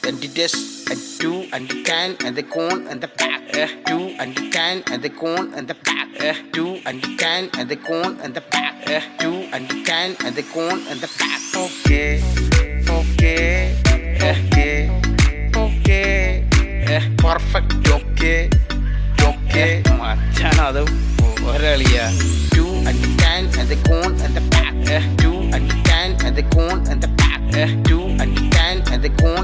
and the desk, and 2 and the can and the cone and the back, 2 and the can and the cone and the back, 2 and the can and the cone and the back, 2 and the can and the cone and the back. Okay, okay, okay, perfect. Okay, okay, മച്ചാനത് ഒരളിയാ. 2 and the can and the cone and the back, 2 and the can and the cone and the back, 2 and the can and the cone